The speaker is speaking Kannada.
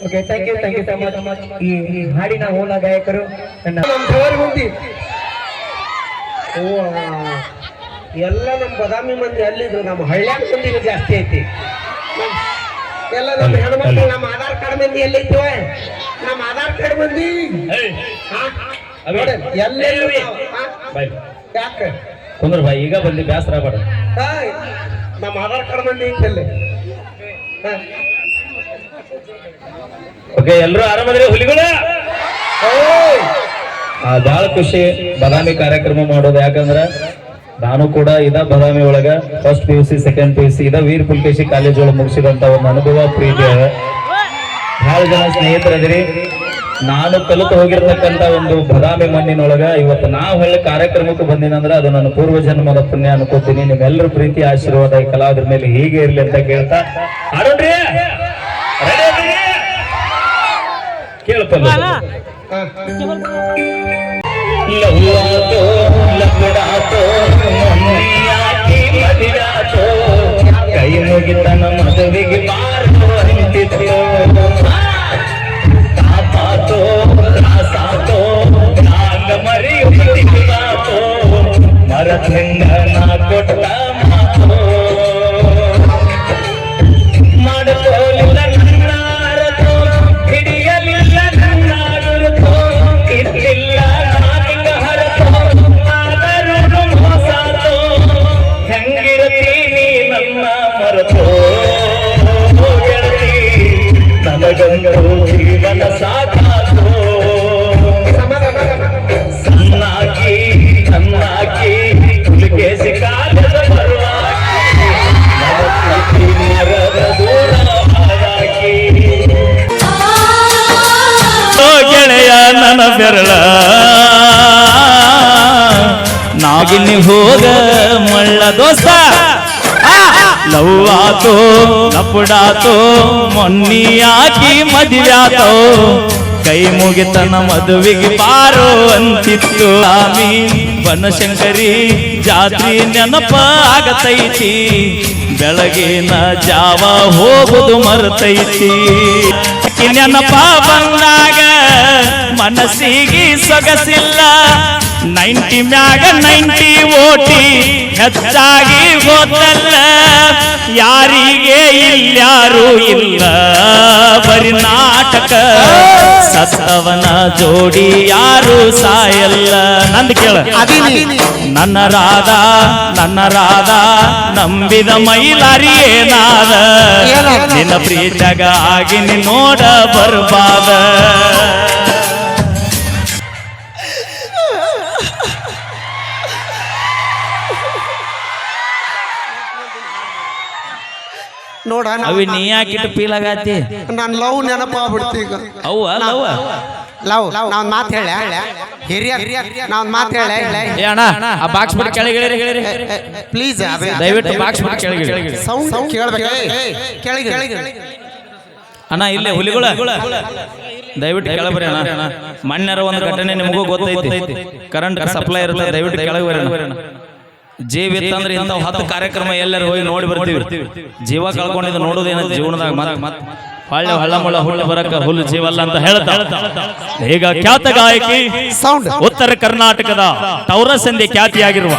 Okay thank you so much. ಈ ಹಾಡಿನ ಮೂಲ ಗಾಯಕರು ನಮ್ಮ ದೇವರ ಮಂದಿ ಎಲ್ಲ ನಮ್ಮ ಬದಾಮಿ ಮಂದಿ ಅಲ್ಲಿದ್ರು, ನಮ್ಮ ಹಳ್ಳ್ಯಾಗ ಮಂದಿಗೆ ಜಾಸ್ತಿ ಐತಿ. ಎಲ್ಲ ನಮ್ಮ ಹೆಣ್ಮಕ್ಳು ನಮ್ಮ ಆಧಾರ್ ಕಾರ್ಡ್ ಮಂದಿ ಎಲ್ಲೈತಿವ, ನಮ್ಮ ಆಧಾರ್ ಕಾರ್ಡ್ ಮಂದಿ ಎಲ್ಲೆಲ್ಲೂ ಯಾಕೆ ಕುಂದ್ರ ಭಾಯಿ ಈಗ ಬಂದು ಬ್ಯಾಸರ ಬೇಡ, ನಮ್ಮ ಆಧಾರ್ ಕಾರ್ಡ್ ಮಂದಿ ಐತಲ್ಲಿ. ಓಕೆ ಎಲ್ಲರೂ ಆರಾಮದ್ರಿ ಹುಲಿಗಳು? ಬಹಳ ಖುಷಿ ಬಾದಾಮಿ ಕಾರ್ಯಕ್ರಮ ಮಾಡೋದು. ಯಾಕಂದ್ರ ನಾನು ಕೂಡ ಇದ ಬಾದಾಮಿ ಒಳಗ ಫಸ್ಟ್ PUC ಸೆಕೆಂಡ್ PUC ಇದ ವೀರ್ ಪುಲ್ಕೇಶಿ ಕಾಲೇಜ್ ಒಳಗೆ ಮುಗಿಸಿದಂತ ಒಂದು ಅನುಭವ ಪ್ರೀತಿ ಅದ. ಬಹಳ ಜನ ಸ್ನೇಹಿತರದ್ರಿ. ನಾನು ಕಲಿತು ಹೋಗಿರ್ತಕ್ಕಂತ ಒಂದು ಬಾದಾಮಿ ಮಣ್ಣಿನೊಳಗ ಇವತ್ತು ನಾವು ಹೇಳಿ ಕಾರ್ಯಕ್ರಮಕ್ಕೆ ಬಂದಿನಂದ್ರ ಅದು ನನ್ನ ಪೂರ್ವ ಜನ್ಮದ ಪುಣ್ಯ ಅನ್ಕೋತೀನಿ. ನಿಮ್ಮೆಲ್ಲರ ಪ್ರೀತಿ ಆಶೀರ್ವಾದ ಈ ಕಲಾವಿದ್ರ ಮೇಲೆ ಹೀಗೆ ಇರ್ಲಿ ಅಂತ ಕೇಳ್ತಾ ಆಡೋಣ್ರಿ. ಕೇಳಪ್ಪ ಕೈ ಮುಗಿತನ ಮದುವೆಗೆ ಬಾರೋ ಅಂತಿತ್ತು. ತಾಪಾತೋ ರಾಸಾತೋ ನಾಗ ಮರಿಯುತ್ತಿದ್ದಾತೋ ಮರದಿಂದ ನಾ ಕೊಟ್ಟ ಮಾತೋ ಮಾಡಲಿಲ್ಲ ನನ್ನಾರತೋ ಹಿಡಿಯಲಿಲ್ಲ ನನ್ನಾರತೋ ಇರ್ಲಿಲ್ಲ ನಾನಿಗ ಹರತೋ ಆದರೂ ಮೋಸಾತೋ ಹೆಂಗಿರತೀನಿ ನನ್ನ ಮರತೋ ಗೆಳತಿ ನನಗಂಗರು ಜೀವನ ಸಾಕಾತೋ ಸಣ್ಣಾಕಿ ಚೆನ್ನಾಕಿ ಪುಲಿಕೇಸಿ ಕಾಲದ ಬರುವಾಕಿ ಮರದ ದೂರ ಹಾಗಾಗಿ ಗೆಳೆಯ ನನ್ನ ಬೆರಳ ನಾಗಿನಿ ಹೋಗ ಮಳ್ಳ ದೋಸ್ತ ಲವ್ವಾತೋ ಲಪುಡಾತೋ ಮೊನ್ನಿ ಹಾಕಿ ಮದುವ್ಯಾತೋ ಕೈ ಮುಗಿತನ ಮದುವೆಗೆ ಬಾರೋ ಅಂತಿತ್ತು. ಆಮಿ ಬನಶಂಕರಿ ಜಾತ್ರಿ ನೆನಪ ಆಗತೈತಿ, ಬೆಳಗಿನ ಜಾವ ಹೋಗುದು ಮರ್ತೈತಿ. ನೆನಪ ಬಂದಾಗ ಮನಸ್ಸಿಗೆ ಸೊಗಸಿಲ್ಲ, 90 ಮ್ಯಾಗ 90 ಓಟಿ ಹೆಚ್ಚಾಗಿ ಹೋದಲ್ಲ. ಯಾರಿಗೆ ಇಲ್ಯಾರು ಇಲ್ಲ ಬರಿ ನಾಟಕ, ಸತ್ತವನ ಜೋಡಿ ಯಾರು ಸಾಯಲ್ಲ. ನಂದು ಕೇಳ ನನ್ನ ರಾಧಾ ನಂಬಿದ ಮೈಲಾರಿ ಏನಾದ, ನಿನ್ನ ಪ್ರೀತಗ ಆಗಿ ನೋಡ ಬರ್ಬಾದ. ನೋಡ ಅವಿ ನೀ ಯಾಕಿಟ್ಟು ಫೀಲ್ ಆಗತ್ತಿ? ನಾನು ಲವ್ ನೆನಪಾಗ್ಬಿಡ್ತಿ ಈಗ. ಅವ್ವ ಲವ್ ಲವ್ ನಾವ್ ಮಾತು ಹೇಳ ಹಿರಿಯ ನಾವ್ ಮಾತು ಹೇಳ ಅಣ್ಣ ಆ ಬಾಕ್ಸ್ ಬಿಟ್ಟು ಕೆಳಗಿಳಿರಿ ಪ್ಲೀಸ್, ದಯವಿಟ್ಟು ಬಾಕ್ಸ್ ಬಿಟ್ಟು ಕೆಳಗಿಳಿ. ಸೌಂಡ್ ಕೇಳಬೇಕು. ಕೆಳಗೆ ಅಣ್ಣ ಇಲ್ಲೇ ಹುಲಿಗಳ ದಯವಿಟ್ಟು ಕೆಳಬರಿ ಅಣ್ಣ. ಮಣ್ಣರ ಒಂದು ಘಟನೆ ನಿಮಗೂ ಗೊತ್ತೈತಿ. ಕರೆಂಟ್ ಸಪ್ಲೈ ಇರುತ್ತೆ, ದಯವಿಟ್ಟು ಕೆಳಗೆ ಬರೋಣ. ಜೀವಿತ್ತಂದ್ರೆ ಇಂಥ 10 ಕಾರ್ಯಕ್ರಮ ಎಲ್ಲರೂ ಹೋಗಿ ನೋಡಿ ಬರ್ತೀವಿ. ಜೀವ ಕಳ್ಕೊಂಡಿದ್ದು ನೋಡೋದೇನ ಜೀವನದಾಗ ಹೊಳ್ಳೆ ಹಳ್ಳ ಮುಳ್ಳ ಹುಳ್ಳು ಬರಕ ಹುಲ್ಲು ಜೀವಲ್ಲ ಅಂತ ಹೇಳ್ತಾ ಈಗ ಖ್ಯಾತ ಗಾಯಕಿ ಉತ್ತರ ಕರ್ನಾಟಕದ ಟೌರಸ್ ಎಂದೇ ಖ್ಯಾತಿಯಾಗಿರುವ